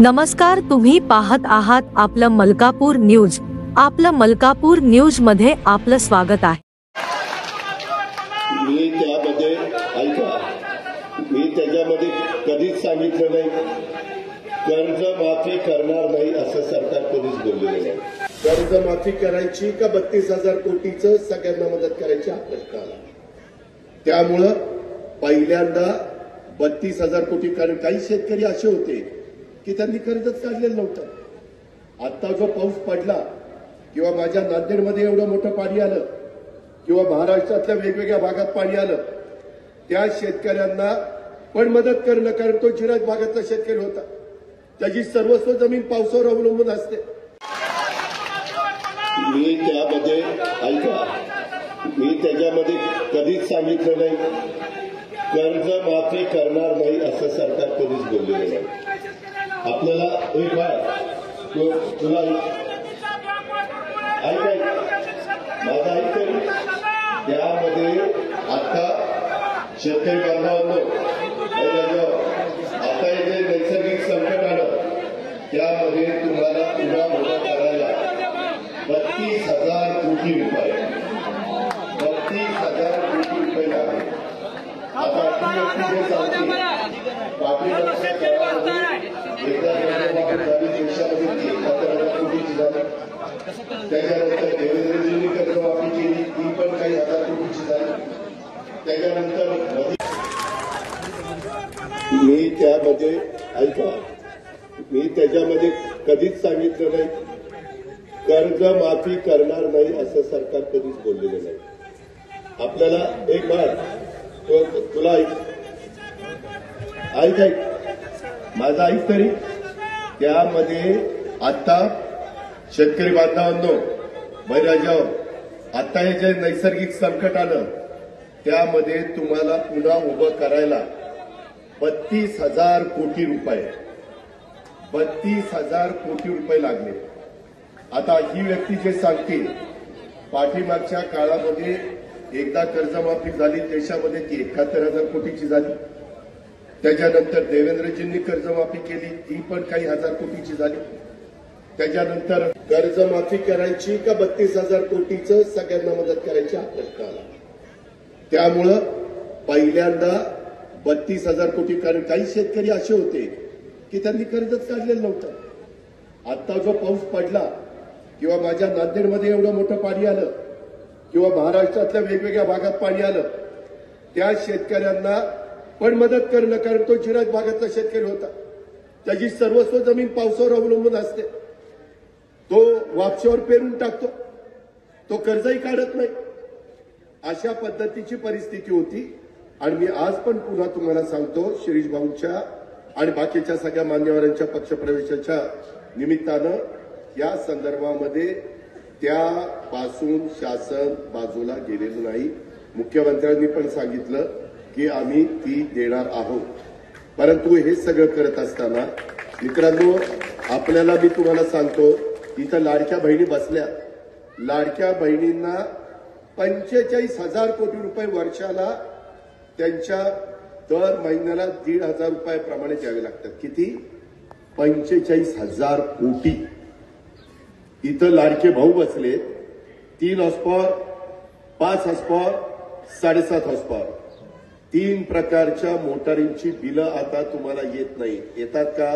नमस्कार, तुम्ही पाहत आहात आपलं मलकापूर न्यूज। आपलं मलकापूर न्यूज मध्ये आपलं स्वागत आहे। मी त्याच्यामध्ये कधीच सांगितलं नाही कर्जमाफी करणार नाही असं सरकार कधीच बोललेलं नाही। कर्जमाफी करायची का 32,000 कोटीचं सगळ्यांना मदत करायची हा प्रश्न आला। त्यामुळं पहिल्यांदा 32,000 कोटी, कारण काही शेतकरी असे होते की त्यांनी कर्जच काढलेलं नव्हतं। आता जो पाऊस पडला किंवा माझ्या नांदेडमध्ये एवढं मोठं पाणी आलं किंवा महाराष्ट्रातल्या वेगवेगळ्या भागात पाणी आलं, त्या शेतकऱ्यांना पण मदत करणं, कारण तो जिराज भागातला शेतकरी होता, त्याची सर्वस्व जमीन पावसावर अवलंबून असते। मी त्याच्यामध्ये कधीच सांगितलं नाही कर्जमाफी करणार नाही असं सरकार कधीच बोललेलं नाही। आपल्याला एक तुला माझा ऐकतोय, त्यामध्ये आता शेतकरी बांधवांनो, आता हे जे नैसर्गिक संकट आलं त्यामध्ये तुम्हाला पुन्हा मोठा करायला 32,000 कोटी रुपये 32,000 कोटी रुपये लागले। आता जे सांगते पाठीमागच्या काळामध्ये एकदा कर्जमाफी देशामध्ये 73,000 कोटीची झाली, त्याच्यानंतर देवेंद्रजींनी कर्जमाफी केली, ती पण काही हजार कोटीची झाली। त्याच्यानंतर मी त्याच्यामध्ये कधीच सांगितलं नाही कर्जमाफी करणार नाही असं सरकार कधीच बोललेलं नाही। आपल्याला एक तुला ऐक माझा ऐक तरी, त्यामध्ये आता शेतकरी बांधवांनो, बैराजाव, आता हे जे नैसर्गिक संकट आलं त्यामध्ये तुम्हाला पुन्हा उभं करायला 32,000 कोटी रुपये 32,000 कोटी रुपये लागले। आता ही व्यक्ती जे सांगते पाठीमागच्या काळामध्ये एकदा कर्जमाफी झाली देशामध्ये, ती 71,000 कोटीची झाली। त्याच्यानंतर देवेंद्रजींनी कर्जमाफी केली, ती पण काही हजार कोटीची झाली। त्याच्यानंतर कर्जमाफी करायची का 32,000 कोटीचं सगळ्यांना मदत करायची हा प्रश्न आला। त्यामुळं पहिल्यांदा 32,000 कोटी, कारण काही शेतकरी असे होते की त्यांनी कर्जच काढलेलं नव्हतं। आता जो पाऊस पडला किंवा माझ्या नांदेडमध्ये एवढं मोठं पाणी आलं किंवा महाराष्ट्रातल्या वेगवेगळ्या भागात पाणी आलं, त्या शेतकऱ्यांना पण मदत करणं, कारण तो जिराज भागातला शेतकरी होता, त्याची सर्वस्व जमीन पावसावर अवलंबून असते। तो वापशावर पेरून टाकतो, तो कर्जही काढत नाही, अशा पद्धतीची परिस्थिती होती। आणि मी आज पण पुन्हा तुम्हाला सांगतो, शिरीष भाऊंच्या आणि बाकीच्या सगळ्या मान्यवरांच्या पक्षप्रवेशाच्या निमित्तानं या संदर्भामध्ये त्यापासून शासन बाजूला गेलेलं नाही। मुख्यमंत्र्यांनी पण सांगितलं की आम्ही ती देणार आहोत, परंतु हे सगळं करत असताना मित्रांनो, आपल्याला मी तुम्हाला सांगतो, इथं लाडक्या बहिणी बसल्या, लाडक्या बहिणींना 45,000 कोटी रुपये वर्षाला त्यांच्या दर महिन्याला 1,500 रुपयाप्रमाणे द्यावे लागतात। किती? 45,000 कोटी। इथं लाडके भाऊ बसले, 3 हॉर्सपॉवर, 5 हॉर्सपॉवर, 7.5 हॉर्सपॉवर, 3 प्रकारच्या मोटारींची बिलं आता तुम्हाला येत नाही। येतात का?